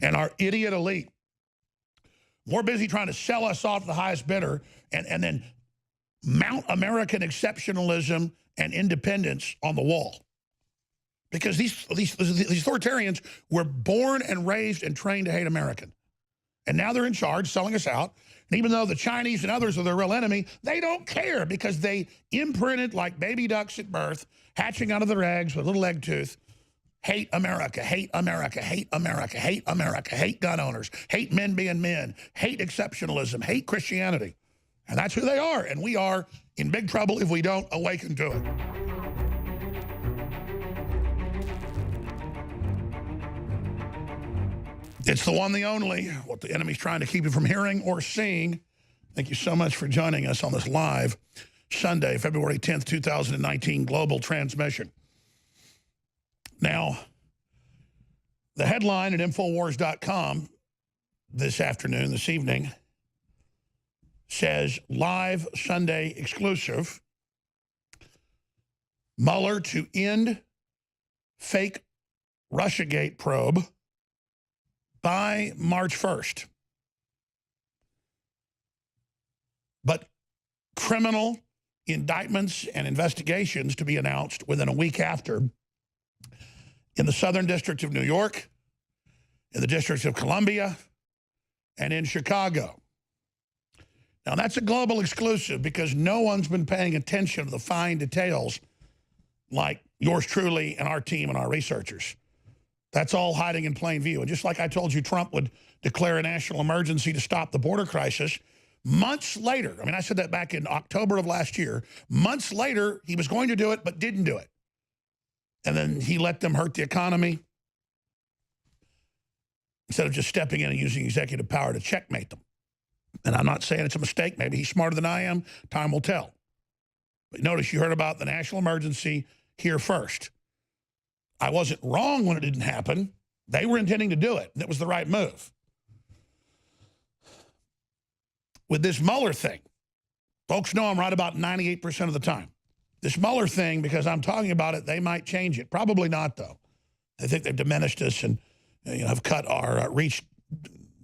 and our idiot elite more busy trying to sell us off to the highest bidder and then mount American exceptionalism and independence on the wall. Because these authoritarians were born and raised and trained to hate American. And now they're in charge, selling us out. And even though the Chinese and others are their real enemy, they don't care because they imprinted like baby ducks at birth, hatching out of their eggs with a little egg tooth. Hate America, hate America, hate America, hate America, hate gun owners, hate men being men, hate exceptionalism, hate Christianity. And that's who they are. And we are in big trouble if we don't awaken to it. It's the one, the only, what the enemy's trying to keep you from hearing or seeing. Thank you so much for joining us on this live Sunday, February 10th, 2019 global transmission. Now, the headline at Infowars.com this evening, says live Sunday exclusive, Mueller to end fake Russiagate probe by March 1st. But criminal indictments and investigations to be announced within a week after in the Southern District of New York, in the District of Columbia, and in Chicago. Now, that's a global exclusive because no one's been paying attention to the fine details like yours truly and our team and our researchers. That's all hiding in plain view. And just like I told you Trump would declare a national emergency to stop the border crisis, months later, I mean, I said that back in October of last year, months later, he was going to do it but didn't do it. And then he let them hurt the economy instead of just stepping in and using executive power to checkmate them. And I'm not saying it's a mistake. Maybe he's smarter than I am. Time will tell. But notice you heard about the national emergency here first. I wasn't wrong when it didn't happen. They were intending to do it. And it was the right move. With this Mueller thing, folks know I'm right about 98% of the time. This Mueller thing, because I'm talking about it, they might change it. Probably not, though. They think they've diminished us and have cut our reach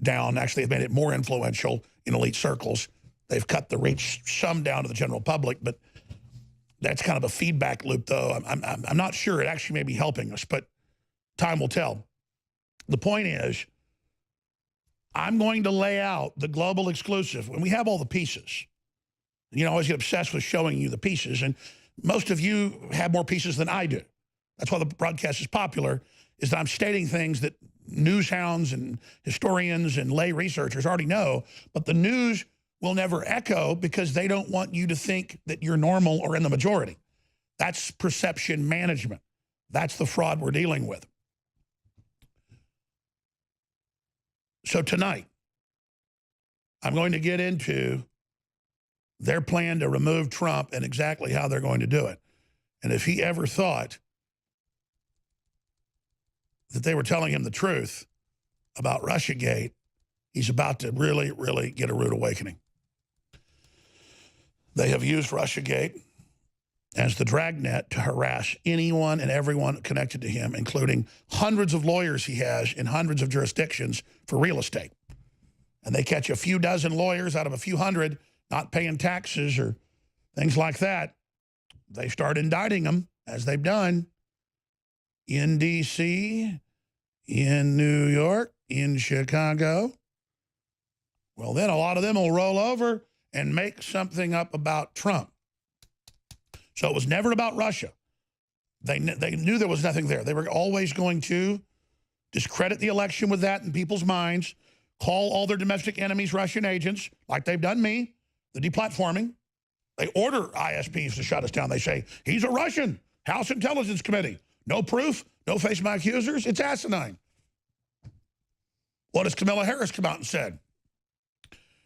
down. Actually, they've made it more influential in elite circles. They've cut the reach some down to the general public, but that's kind of a feedback loop, though. I'm not sure it actually may be helping us, but time will tell. The point is, I'm going to lay out the global exclusive when we have all the pieces. You know, I always get obsessed with showing you the pieces, and most of you have more pieces than I do. That's why the broadcast is popular, is that I'm stating things that news hounds and historians and lay researchers already know, but the news will never echo because they don't want you to think that you're normal or in the majority. That's perception management. That's the fraud we're dealing with. So tonight, I'm going to get into their plan to remove Trump and exactly how they're going to do it. And if he ever thought that they were telling him the truth about Russiagate, he's about to really, really get a rude awakening. They have used Russiagate as the dragnet to harass anyone and everyone connected to him, including hundreds of lawyers he has in hundreds of jurisdictions for real estate. And they catch a few dozen lawyers out of a few hundred not paying taxes or things like that. They start indicting them, as they've done in D.C., in New York, in Chicago. Well, then a lot of them will roll over and make something up about Trump. So it was never about Russia. They knew there was nothing there. They were always going to discredit the election with that in people's minds, call all their domestic enemies Russian agents, like they've done me, the deplatforming. They order ISPs to shut us down. They say, he's a Russian, House Intelligence Committee. No proof, no face my accusers. It's asinine. What has Kamala Harris come out and said?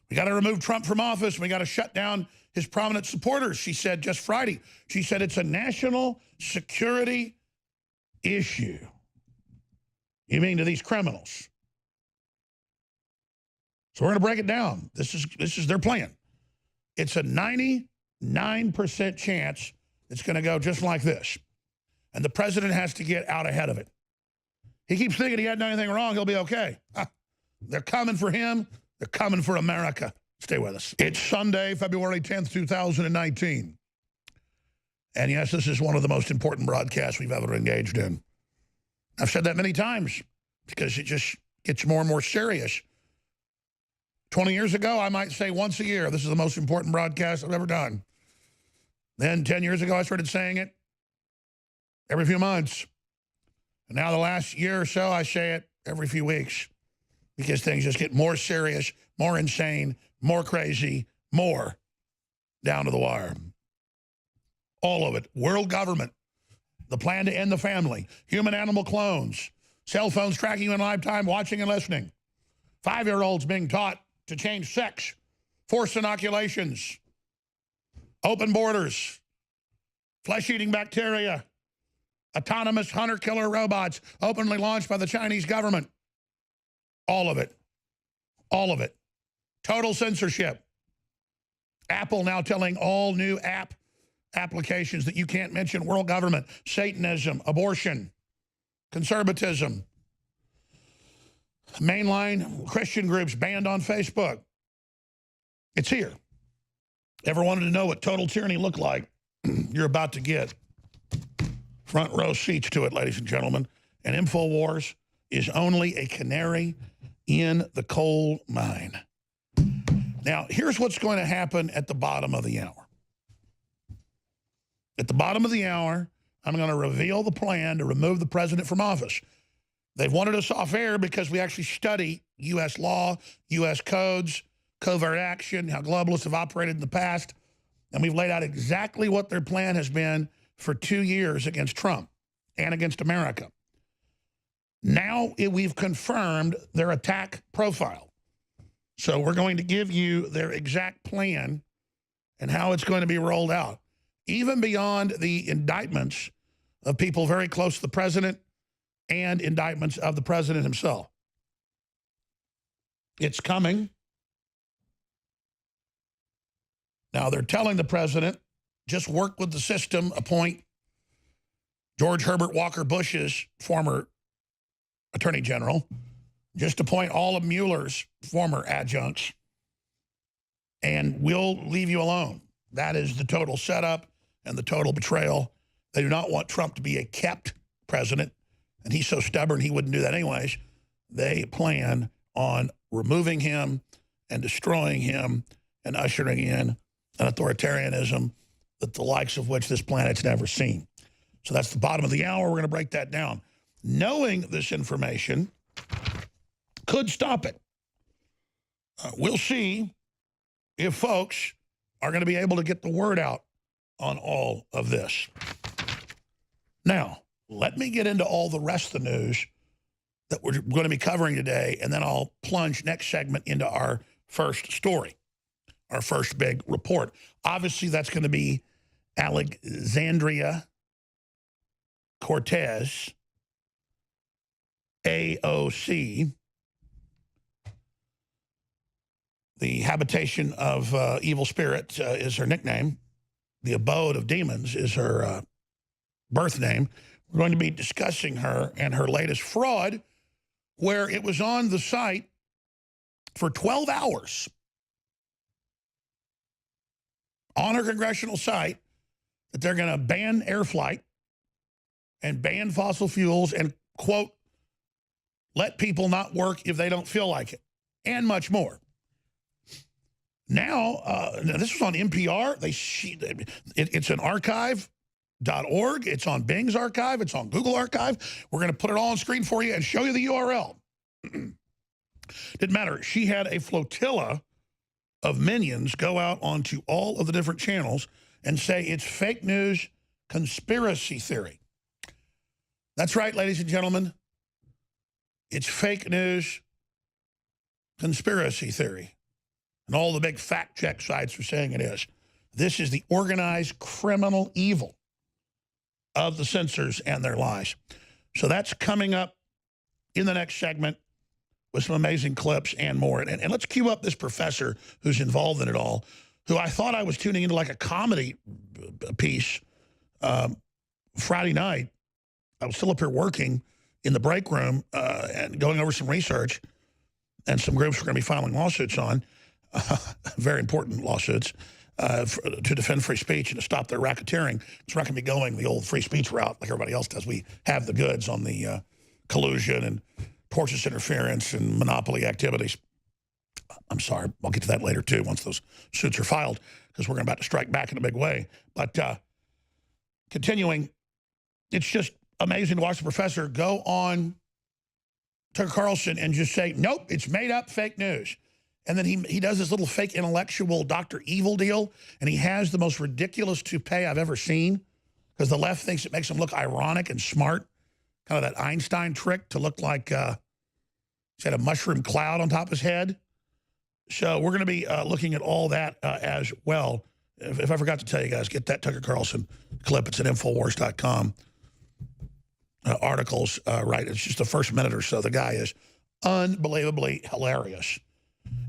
We got to remove Trump from office. We got to shut down his prominent supporters. She said just Friday. She said it's a national security issue. You mean to these criminals? So we're going to break it down. This is their plan. It's a 99% chance it's going to go just like this. And the president has to get out ahead of it. He keeps thinking he hadn't done anything wrong, he'll be okay. They're coming for him. They're coming for America. Stay with us. It's Sunday, February 10th, 2019. And yes, this is one of the most important broadcasts we've ever engaged in. I've said that many times because it just gets more and more serious. 20 years ago, I might say once a year, this is the most important broadcast I've ever done. Then 10 years ago, I started saying it every few months. And now the last year or so, I say it every few weeks because things just get more serious, more insane, more crazy, more down to the wire. All of it. World government, the plan to end the family, human-animal clones, cell phones tracking you in lifetime, watching and listening, 5-year-olds being taught to change sex, forced inoculations, open borders, flesh-eating bacteria, autonomous hunter-killer robots openly launched by the Chinese government. All of it. All of it. Total censorship. Apple now telling all new applications that you can't mention world government, Satanism, abortion, conservatism. Mainline Christian groups banned on Facebook. It's here. Ever wanted to know what total tyranny looked like? You're about to get front row seats to it, ladies and gentlemen. And InfoWars is only a canary in the coal mine. Now, here's what's going to happen at the bottom of the hour. At the bottom of the hour, I'm going to reveal the plan to remove the president from office. They've wanted us off air because we actually study U.S. law, U.S. codes, covert action, how globalists have operated in the past, and we've laid out exactly what their plan has been for 2 years against Trump and against America. Now we've confirmed their attack profile. So we're going to give you their exact plan and how it's going to be rolled out, even beyond the indictments of people very close to the president and indictments of the president himself. It's coming. Now, they're telling the president, just work with the system, appoint George Herbert Walker Bush's former attorney general, just appoint all of Mueller's former adjuncts, and we'll leave you alone. That is the total setup and the total betrayal. They do not want Trump to be a kept president, and he's so stubborn he wouldn't do that anyways. They plan on removing him and destroying him and ushering in an authoritarianism that the likes of which this planet's never seen. So that's the bottom of the hour. We're going to break that down. Knowing this information could stop it. We'll see if folks are going to be able to get the word out on all of this. Now, let me get into all the rest of the news that we're going to be covering today, and then I'll plunge next segment into our first story, our first big report. Obviously, that's going to be Alexandria Cortez, AOC, the habitation of evil spirit is her nickname. The abode of demons is her birth name. We're going to be discussing her and her latest fraud, where it was on the site for 12 hours on her congressional site that they're going to ban air flight and ban fossil fuels and, quote, let people not work if they don't feel like it, and much more. Now, this was on NPR. It's an archive.org. It's on Bing's archive. It's on Google Archive. We're going to put it all on screen for you and show you the URL. Didn't matter. She had a flotilla of minions go out onto all of the different channels and say it's fake news conspiracy theory. That's right, ladies and gentlemen. It's fake news conspiracy theory. And all the big fact check sites are saying it is. This is the organized criminal evil of the censors and their lies. So that's coming up in the next segment with some amazing clips and more. And let's cue up this professor who's involved in it all, who I thought I was tuning into like a comedy piece Friday night. I was still up here working in the break room and going over some research, and some groups we're going to be filing lawsuits on, very important lawsuits, to defend free speech and to stop their racketeering. It's not going to be going the old free speech route like everybody else does. We have the goods on the collusion and tortious interference and monopoly activities. I'm sorry, I'll get to that later too once those suits are filed, because we're about to strike back in a big way. But continuing, it's just amazing to watch the professor go on Tucker Carlson and just say, nope, it's made up fake news. And then he does this little fake intellectual Dr. Evil deal, and he has the most ridiculous toupee I've ever seen, because the left thinks it makes him look ironic and smart, kind of that Einstein trick to look like he's had a mushroom cloud on top of his head. So we're going to be looking at all that as well. If I forgot to tell you guys, get that Tucker Carlson clip. It's at Infowars.com. Articles, right? It's just the first minute or so. The guy is unbelievably hilarious.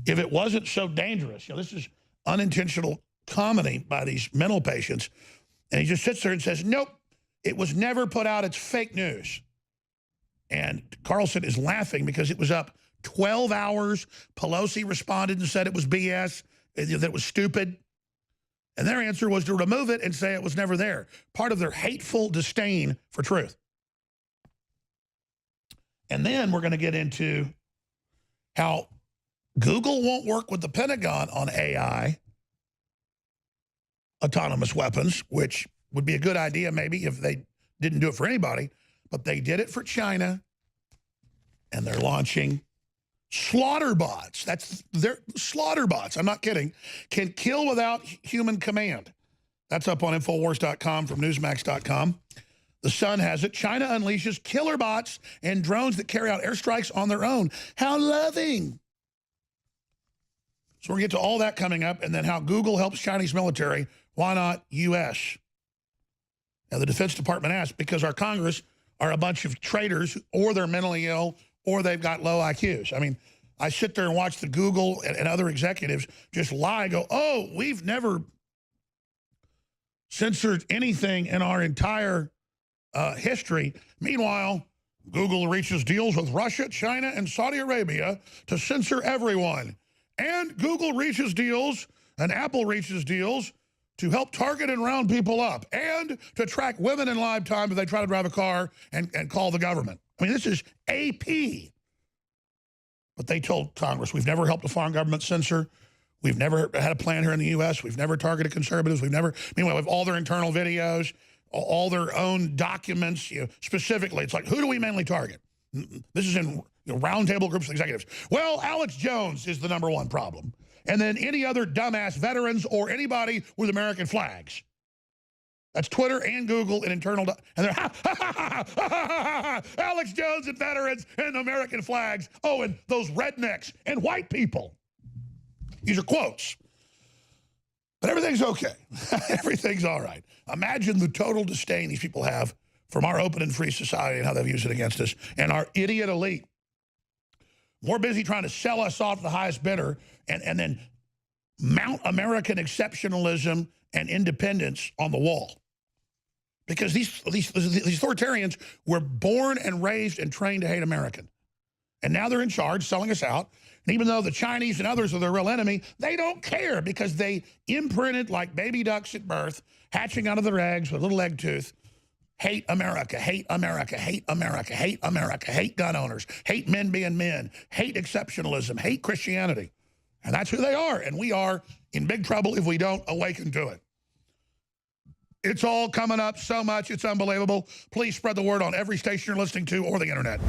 If it wasn't so dangerous, this is unintentional comedy by these mental patients, and he just sits there and says, nope, it was never put out. It's fake news. And Carlson is laughing because it was up 12 hours. Pelosi responded and said it was BS, that it was stupid. And their answer was to remove it and say it was never there. Part of their hateful disdain for truth. And then we're going to get into how Google won't work with the Pentagon on AI, autonomous weapons, which would be a good idea maybe if they didn't do it for anybody, but they did it for China, and they're launching slaughter bots. That's their slaughter bots. I'm not kidding. Can kill without human command. That's up on Infowars.com from Newsmax.com. The Sun has it. China unleashes killer bots and drones that carry out airstrikes on their own. How loving. So we're going to get to all that coming up, and then how Google helps Chinese military. Why not U.S.? Now, the Defense Department asked because our Congress are a bunch of traitors, or they're mentally ill, or they've got low IQs. I mean, I sit there and watch the Google and other executives just lie, go, oh, we've never censored anything in our entire history. Meanwhile, Google reaches deals with Russia, China, and Saudi Arabia to censor everyone. And Google reaches deals, and Apple reaches deals to help target and round people up, and to track women in live time if they try to drive a car and call the government. I mean, this is AP. But they told Congress, we've never helped a foreign government censor. We've never had a plan here in the U.S. We've never targeted conservatives. Meanwhile, we have all their internal videos, all their own documents, specifically. It's like, who do we mainly target? This is in roundtable groups of executives. Well, Alex Jones is the #1 problem. And then any other dumbass veterans or anybody with American flags. That's Twitter and Google and internal. And they're, Alex Jones and veterans and American flags. Oh, and those rednecks and white people. These are quotes. But everything's okay. Everything's all right. Imagine the total disdain these people have from our open and free society and how they've used it against us. And our idiot elite. More busy trying to sell us off the highest bidder and then mount American exceptionalism and independence on the wall. Because these authoritarians were born and raised and trained to hate American. And now they're in charge, selling us out. And even though the Chinese and others are their real enemy, they don't care because they imprinted like baby ducks at birth, hatching out of their eggs with a little egg tooth. Hate America, hate America, hate America, hate America, hate gun owners, hate men being men, hate exceptionalism, hate Christianity. And that's who they are. And we are in big trouble if we don't awaken to it. It's all coming up so much. It's unbelievable. Please spread the word on every station you're listening to or the internet.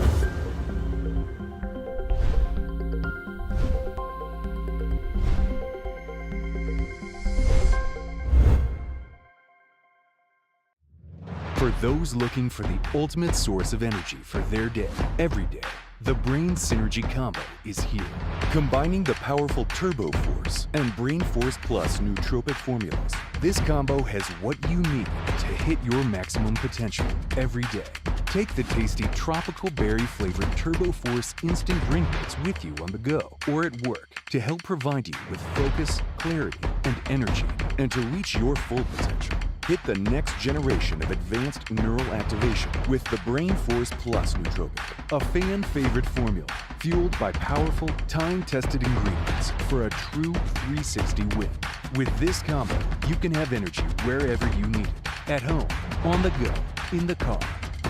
For those looking for the ultimate source of energy for their day, every day, the Brain Synergy Combo is here. Combining the powerful Turbo Force and Brain Force Plus nootropic formulas, this combo has what you need to hit your maximum potential every day. Take the tasty tropical berry-flavored Turbo Force instant drink mix with you on the go or at work to help provide you with focus, clarity, and energy, and to reach your full potential. Hit the next generation of advanced neural activation with the Brain Force Plus nootropic, a fan-favorite formula fueled by powerful, time-tested ingredients for a true 360 win. With this combo, you can have energy wherever you need it, at home, on the go, in the car,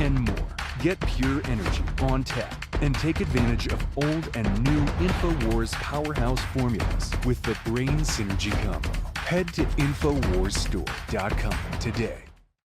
and more. Get pure energy on tap and take advantage of old and new InfoWars powerhouse formulas with the Brain Synergy Combo. Head to InfoWarsStore.com today